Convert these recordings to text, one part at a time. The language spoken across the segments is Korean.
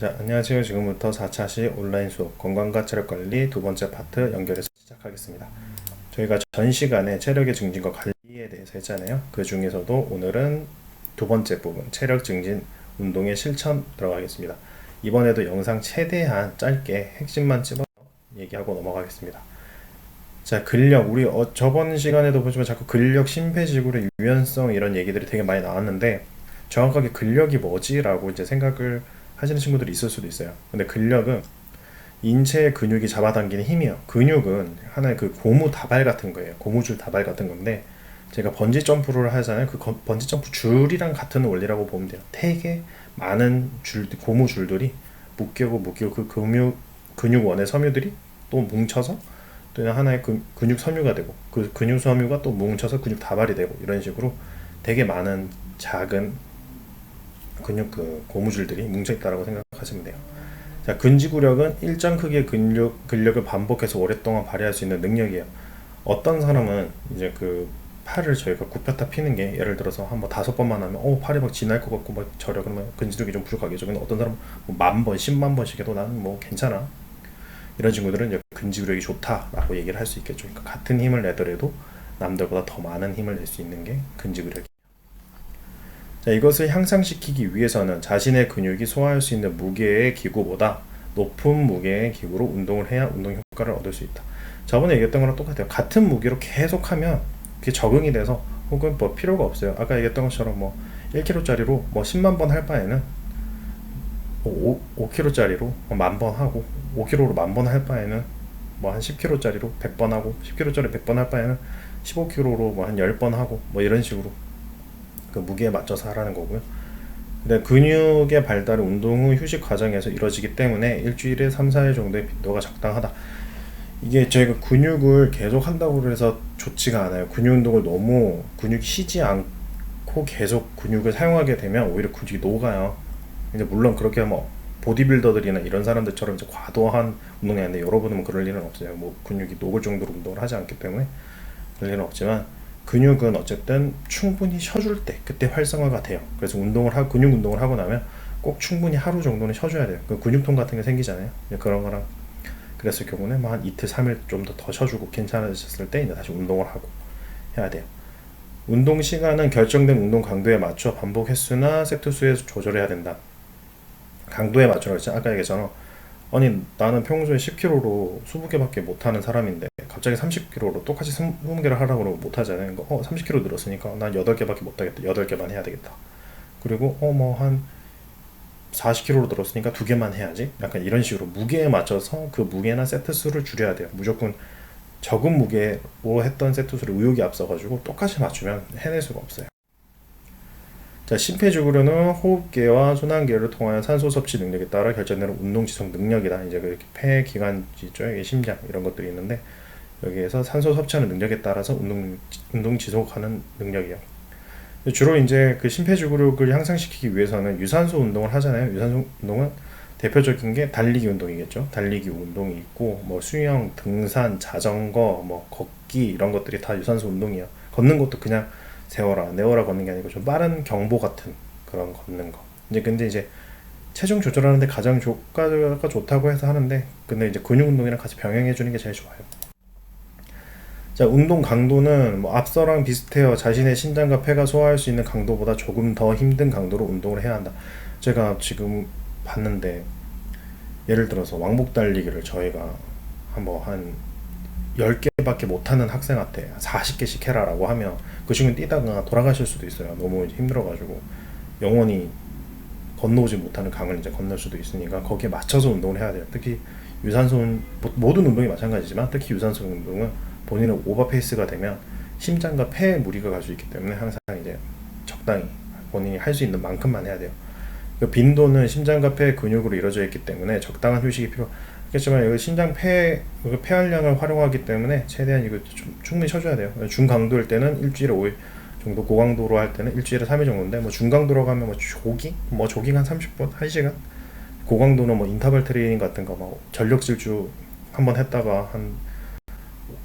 자, 안녕하세요. 지금부터 4차시 온라인 수업 건강과 체력 관리 두 번째 파트 연결해서 시작하겠습니다. 저희가 전 시간에 체력의 증진과 관리에 대해서 했잖아요. 그 중에서도 오늘은 두 번째 부분 체력 증진 운동의 실천 들어가겠습니다. 이번에도 영상 최대한 짧게 핵심만 집어 얘기하고 넘어가겠습니다. 자, 근력 우리 저번 시간에도 보지만 자꾸 근력, 심폐지구력, 유연성 이런 얘기들이 되게 많이 나왔는데 정확하게 근력이 뭐지라고 이제 생각을 하시는 친구들이 있을 수도 있어요. 근데 근력은 인체의 근육이 잡아당기는 힘이에요. 근육은 하나의 그 고무 다발 같은 거예요. 고무줄 다발 같은 건데 제가 번지 점프를 하잖아요. 그 번지 점프 줄이랑 같은 원리라고 보면 돼요. 되게 많은 고무 줄들이 묶이고 그 근육원의 섬유들이 또 뭉쳐서 또 하나의 근육 섬유가 되고 그 근육 섬유가 또 뭉쳐서 근육 다발이 되고 이런 식으로 되게 많은 작은 근육 그 고무줄들이 뭉쳐있다라고 생각하시면 돼요. 자, 근지구력은 일정 크기의 근력을 반복해서 오랫동안 발휘할 수 있는 능력이에요. 어떤 사람은 이제 그 팔을 저희가 굽혔다 피는 게 예를 들어서 한 번 5번만 하면 팔이 막 지날 것 같고 막 저려 그러면 근지력이 좀 부족하겠죠. 근데 어떤 사람은 뭐 10,000번, 100,000번씩 해도 나는 뭐 괜찮아. 이런 친구들은 이제 근지구력이 좋다라고 얘기를 할 수 있겠죠. 그러니까 같은 힘을 내더라도 남들보다 더 많은 힘을 낼 수 있는 게 근지구력이에요. 자, 이것을 향상시키기 위해서는 자신의 근육이 소화할 수 있는 무게의 기구보다 높은 무게의 기구로 운동을 해야 운동 효과를 얻을 수 있다. 저번에 얘기했던 거랑 똑같아요. 같은 무게로 계속하면 그게 적응이 돼서 혹은 뭐 필요가 없어요. 아까 얘기했던 것처럼 뭐 1kg짜리로 뭐 10만 번 할 바에는 5kg짜리로 10,000번 하고 5kg로 10,000번 할 바에는 뭐 한 10kg짜리로 100번 하고 10kg짜리 100번 할 바에는 15kg로 뭐 한 10번 하고 뭐 이런 식으로 그 무게에 맞춰서 하라는 거고요. 근데 근육의 발달은 운동 후 휴식 과정에서 이루어지기 때문에 일주일에 3, 4일 정도의 빈도가 적당하다. 이게 저희가 근육을 계속 한다고 해서 좋지가 않아요. 근육 운동을 너무 근육이 쉬지 않고 계속 근육을 사용하게 되면 오히려 근육이 녹아요. 근데 물론 그렇게 뭐 보디빌더들이나 이런 사람들처럼 이제 과도한 운동이 아닌데 여러분은 뭐 그럴 일은 없어요. 뭐 근육이 녹을 정도로 운동을 하지 않기 때문에 그럴 일은 없지만 근육은 어쨌든 충분히 쉬어줄 때 그때 활성화가 돼요. 그래서 근육 운동을 하고 나면 꼭 충분히 하루 정도는 쉬어줘야 돼요. 그 근육통 같은 게 생기잖아요. 그런 거랑 그랬을 경우는 뭐 한 이틀 3일 좀 더 쉬어주고 괜찮아졌을 때 이제 다시 운동을 하고 해야 돼요. 운동 시간은 결정된 운동 강도에 맞춰 반복 횟수나 세트 수에 조절해야 된다. 강도에 맞추라고 했죠. 아까 얘기했잖아. 아니 나는 평소에 10kg로 20개밖에 못하는 사람인데 갑자기 30kg로 똑같이 20개를 하라고 그러면 못하잖아요. 그러니까 30kg 늘었으니까 난 8개밖에 못하겠다. 8개만 해야 되겠다. 그리고 뭐 한 40kg로 늘었으니까 2개만 해야지. 약간 이런 식으로 무게에 맞춰서 그 무게나 세트 수를 줄여야 돼요. 무조건 적은 무게로 했던 세트 수를 의욕이 앞서가지고 똑같이 맞추면 해낼 수가 없어요. 자, 심폐지구력은 호흡계와 순환계를 통하여 산소 섭취 능력에 따라 결정되는 운동 지속 능력이다. 이제 그 폐 기관지 쪽에 심장 이런 것들이 있는데 여기에서 산소 섭취하는 능력에 따라서 운동 지속하는 능력이요. 주로 이제 그 심폐지구력을 향상시키기 위해서는 유산소 운동을 하잖아요. 유산소 운동은 대표적인 게 달리기 운동이겠죠. 달리기 운동이 있고 뭐 수영, 등산, 자전거, 뭐 걷기 이런 것들이 다 유산소 운동이에요. 걷는 것도 그냥 세워라, 내워라 걷는 게 아니고 좀 빠른 경보 같은 그런 걷는 거. 이제 근데 이제 체중 조절하는데 가장 효과가 좋다고 해서 하는데 근데 이제 근육 운동이랑 같이 병행해 주는 게 제일 좋아요. 자, 운동 강도는 뭐 앞서랑 비슷해요. 자신의 신장과 폐가 소화할 수 있는 강도보다 조금 더 힘든 강도로 운동을 해야 한다. 제가 지금 봤는데 예를 들어서 왕복 달리기를 저희가 한 10개밖에 못하는 학생한테 40개씩 해라라고 하면 그 친구는 뛰다가 돌아가실 수도 있어요. 너무 힘들어가지고 영원히 건너오지 못하는 강을 이제 건널 수도 있으니까 거기에 맞춰서 운동을 해야 돼요. 특히 모든 운동이 마찬가지지만 특히 유산소 운동은 본인의 오버페이스가 되면 심장과 폐에 무리가 갈 수 있기 때문에 항상 이제 적당히 본인이 할 수 있는 만큼만 해야 돼요. 그 빈도는 심장과 폐 근육으로 이루어져 있기 때문에 적당한 휴식이 필요하겠지만 이거 폐활량을 활용하기 때문에 최대한 이거 좀 충분히 쳐줘야 돼요. 중강도일 때는 일주일에 5일 정도, 고강도로 할 때는 일주일에 3일 정도인데 뭐 중강도로 가면 조깅 한 30분, 1시간. 고강도는 뭐 인터벌 트레이닝 같은 거 뭐 전력 질주 한번 했다가 한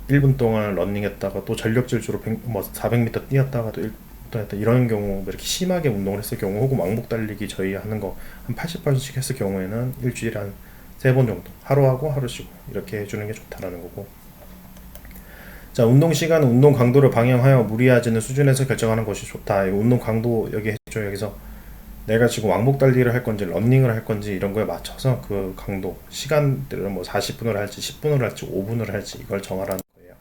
1분 동안 러닝 했다가 또 전력 질주로 400m 뛰었다가 또 보통 했다 이런 경우 뭐 이렇게 심하게 운동을 했을 경우 혹은 왕복 달리기 저희 하는 거 한 80번씩 했을 경우에는 일주일에 한 3번 정도 하루하고 하루 쉬고 이렇게 해주는 게 좋다라는 거고. 자, 운동 시간은 운동 강도를 방향하여 무리하지 않는 수준에서 결정하는 것이 좋다. 이 운동 강도 여기 해줘. 여기서 내가 지금 왕복 달리기를 할 건지 러닝을 할 건지 이런 거에 맞춰서 그 강도 시간들을 뭐 40분을 할지 10분을 할지 5분을 할지 이걸 정하라는 거예요.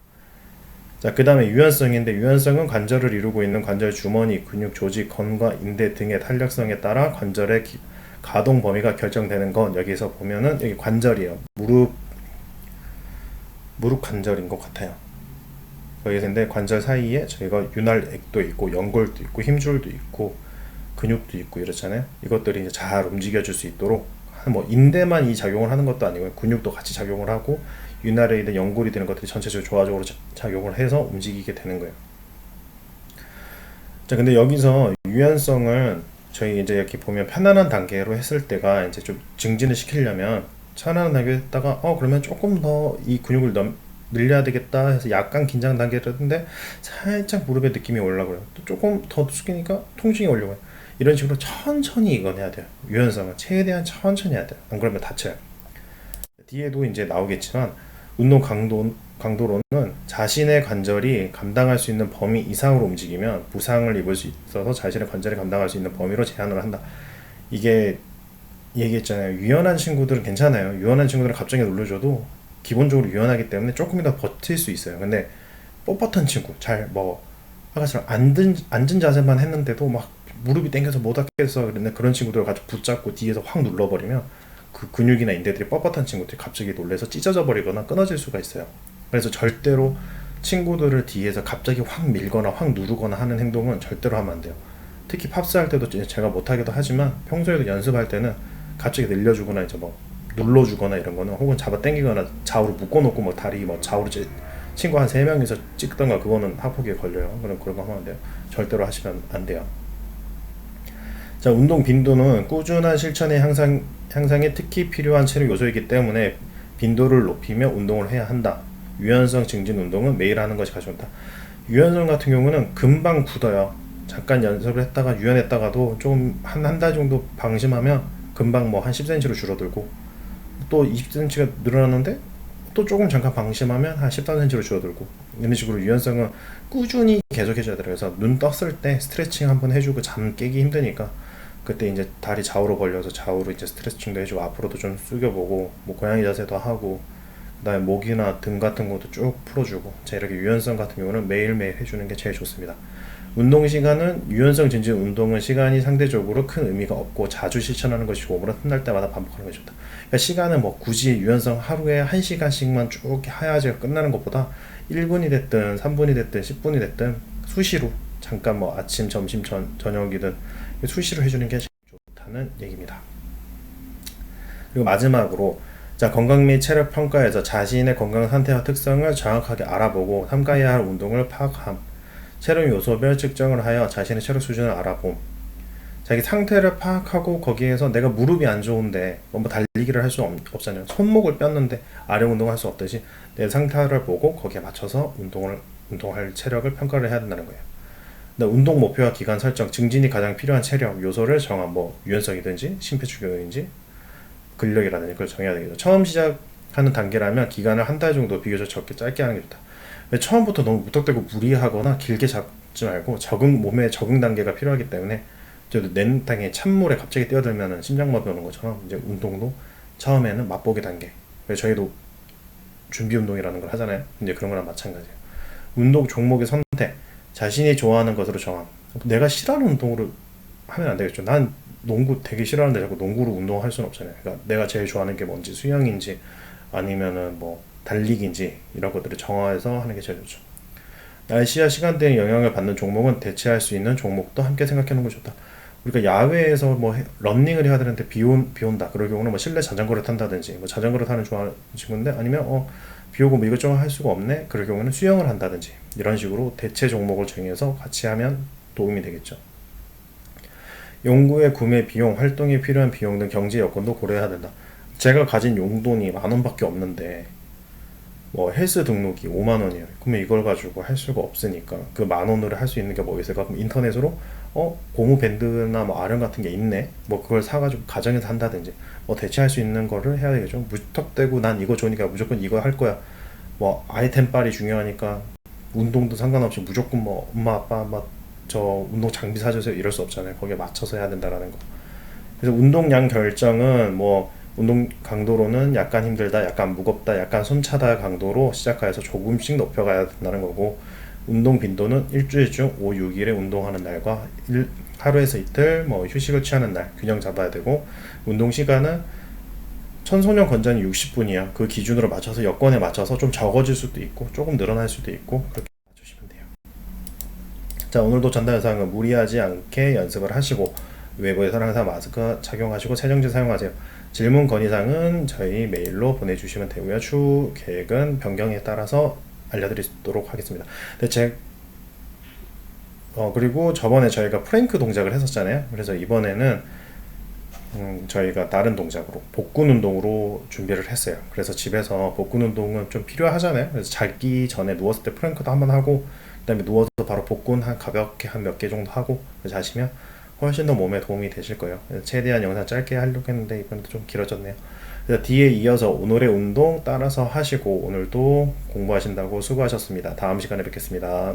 자, 그 다음에 유연성인데 유연성은 관절을 이루고 있는 관절 주머니, 근육, 조직, 건과 인대 등의 탄력성에 따라 관절의 가동 범위가 결정되는 건 여기서 보면은 여기 관절이에요. 무릎 관절인 것 같아요. 근데 관절 사이에 저희가 윤활액도 있고 연골도 있고 힘줄도 있고 근육도 있고 이렇잖아요. 이것들이 이제 잘 움직여줄 수 있도록 뭐 인대만 이 작용을 하는 것도 아니고 근육도 같이 작용을 하고 윤활이든 연골이 되는 것들이 전체적으로 조화적으로 작용을 해서 움직이게 되는 거예요. 자, 근데 여기서 유연성을 저희 이제 이렇게 보면 편안한 단계로 했을 때가 이제 좀 증진을 시키려면 편안한 단계에 했다가 그러면 조금 더 이 근육을 늘려야 되겠다 해서 약간 긴장 단계를 했는데 살짝 무릎에 느낌이 올라가요. 또 조금 더 숙이니까 통증이 올라가요. 이런 식으로 천천히 이건 해야 돼요. 유연성은 최대한 천천히 해야 돼요. 안 그러면 다쳐요. 뒤에도 이제 나오겠지만 운동 강도로는 자신의 관절이 감당할 수 있는 범위 이상으로 움직이면 부상을 입을 수 있어서 자신의 관절이 감당할 수 있는 범위로 제한을 한다. 이게 얘기했잖아요. 유연한 친구들은 괜찮아요. 유연한 친구들은 갑자기 눌러줘도 기본적으로 유연하기 때문에 조금 더 버틸 수 있어요. 근데 뻣뻣한 친구, 아까처럼 앉은 자세만 했는데도 막 무릎이 당겨서 못 하겠어 그랬는데 그런 친구들을 가지고 붙잡고 뒤에서 확 눌러버리면 그 근육이나 인대들이 뻣뻣한 친구들이 갑자기 놀래서 찢어져 버리거나 끊어질 수가 있어요. 그래서 절대로 친구들을 뒤에서 갑자기 확 밀거나 확 누르거나 하는 행동은 절대로 하면 안 돼요. 특히 팝스 할 때도 제가 못하기도 하지만 평소에도 연습할 때는 갑자기 늘려주거나 이제 뭐 눌러주거나 이런 거는 혹은 잡아 당기거나 좌우로 묶어놓고 뭐 다리 뭐 좌우로 친구 한 3명이서 찍던가 그거는 학폭에 걸려요. 그럼 그런 거 하면 안 돼요. 절대로 하시면 안 돼요. 자, 운동 빈도는 꾸준한 실천의 향상에 특히 필요한 체력 요소이기 때문에 빈도를 높이며 운동을 해야 한다. 유연성 증진 운동은 매일 하는 것이 가장 좋다. 유연성 같은 경우는 금방 굳어요. 잠깐 연습을 했다가 유연했다가도 좀 한 달 정도 방심하면 금방 뭐 한 10cm로 줄어들고 또 20cm가 늘어났는데 또 조금 잠깐 방심하면 한 13cm로 줄어들고 이런 식으로 유연성은 꾸준히 계속 해줘야 돼요. 그래서 눈 떴을 때 스트레칭 한번 해주고 잠 깨기 힘드니까 그때 이제 다리 좌우로 벌려서 좌우로 이제 스트레칭도 해주고 앞으로도 좀 숙여보고 뭐 고양이 자세도 하고 그다음에 목이나 등 같은 것도 쭉 풀어주고 이렇게 유연성 같은 경우는 매일매일 해주는 게 제일 좋습니다. 운동 시간은 유연성 증진 운동은 시간이 상대적으로 큰 의미가 없고 자주 실천하는 것이고 오므로 틈날 때마다 반복하는 것이 좋다. 그러니까 시간은 뭐 굳이 유연성 하루에 1시간씩만 쭉 해야지 끝나는 것보다 1분이 됐든 3분이 됐든 10분이 됐든 수시로 잠깐 뭐 아침, 점심, 저녁이든 수시로 해주는 게 제일 좋다는 얘기입니다. 그리고 마지막으로 자, 건강 및 체력 평가에서 자신의 건강 상태와 특성을 정확하게 알아보고 삼가해야 할 운동을 파악함. 체력 요소별 측정을 하여 자신의 체력 수준을 알아봄. 자기 상태를 파악하고 거기에서 내가 무릎이 안 좋은데 뭐 달리기를 할 수 없잖아요. 손목을 뺐는데 아령 운동을 할 수 없듯이 내 상태를 보고 거기에 맞춰서 운동할 체력을 평가를 해야 된다는 거예요. 운동 목표와 기간 설정, 증진이 가장 필요한 체력 요소를 정한 뭐 유연성이든지 심폐지구력인지 근력이라든지 그걸 정해야 되겠죠. 처음 시작하는 단계라면 기간을 한 달 정도 비교적 짧게 하는 게 좋다. 처음부터 너무 무턱대고 무리하거나 길게 잡지 말고 몸의 적응 단계가 필요하기 때문에 냉탕에 찬물에 갑자기 뛰어들면 심장마비 오는 것처럼 이제 운동도 처음에는 맛보기 단계. 저희도 준비 운동이라는 걸 하잖아요. 이제 그런 거랑 마찬가지예요. 운동 종목의 선택, 자신이 좋아하는 것으로 정함. 내가 싫어하는 운동으로 하면 안 되겠죠. 난 농구 되게 싫어하는데 자꾸 농구로 운동할 수는 없잖아요. 그러니까 내가 제일 좋아하는 게 뭔지 수영인지 아니면은 뭐 달리기인지 이런 것들을 정화해서 하는 게 제일 좋죠. 날씨와 시간대의 영향을 받는 종목은 대체할 수 있는 종목도 함께 생각해 놓는 게 좋다. 우리가 야외에서 뭐 러닝을 해야 되는데 비 온다. 그럴 경우는 뭐 실내 자전거를 탄다든지 뭐 자전거를 타는 좋아하는 친구인데 아니면 비 오고 뭐 이것저것 할 수가 없네. 그럴 경우는 수영을 한다든지 이런 식으로 대체 종목을 정해서 같이 하면 도움이 되겠죠. 용구의 구매 비용, 활동에 필요한 비용 등 경제 여건도 고려해야 된다. 제가 가진 용돈이 10,000원밖에 없는데 뭐 헬스 등록이 5만 원이에요. 그러면 이걸 가지고 할 수가 없으니까 그 만 원으로 할 수 있는 게 뭐 있을까? 그럼 인터넷으로 고무 밴드나 뭐 아령 같은 게 있네. 뭐 그걸 사가지고 가정에서 한다든지 뭐 대체할 수 있는 거를 해야 되겠죠. 무턱대고 난 이거 좋으니까 무조건 이거 할 거야. 뭐 아이템빨이 중요하니까 운동도 상관없이 무조건 뭐 엄마 아빠 저 운동 장비 사주세요 이럴 수 없잖아요. 거기에 맞춰서 해야 된다라는 거. 그래서 운동량 결정은 뭐 운동 강도로는 약간 힘들다, 약간 무겁다, 약간 숨차다 강도로 시작해서 조금씩 높여가야 된다는 거고, 운동 빈도는 일주일 중 5, 6일에 운동하는 날과 하루에서 이틀 뭐 휴식을 취하는 날 균형 잡아야 되고, 운동 시간은 청소년 권장이 60분이야. 그 기준으로 맞춰서 여건에 맞춰서 좀 적어질 수도 있고 조금 늘어날 수도 있고 그렇게 맞추시면 돼요. 자, 오늘도 전달 사항은 무리하지 않게 연습을 하시고 외부에서 항상 마스크 착용하시고 세정제 사용하세요. 질문 건의사항은 저희 메일로 보내주시면 되고요. 추후 계획은 변경에 따라서 알려드리도록 하겠습니다. 근데 그리고 저번에 저희가 프랭크 동작을 했었잖아요. 그래서 이번에는 저희가 다른 동작으로 복근 운동으로 준비를 했어요. 그래서 집에서 복근 운동은 좀 필요하잖아요. 그래서 자기 전에 누웠을 때 프랭크도 한번 하고, 그다음에 누워서 바로 복근 한 가볍게 한 몇 개 정도 하고 자시면 훨씬 더 몸에 도움이 되실 거예요. 그래서 최대한 영상 짧게 하려고 했는데 이번에도 좀 길어졌네요. 그래서 뒤에 이어서 오늘의 운동 따라서 하시고 오늘도 공부하신다고 수고하셨습니다. 다음 시간에 뵙겠습니다.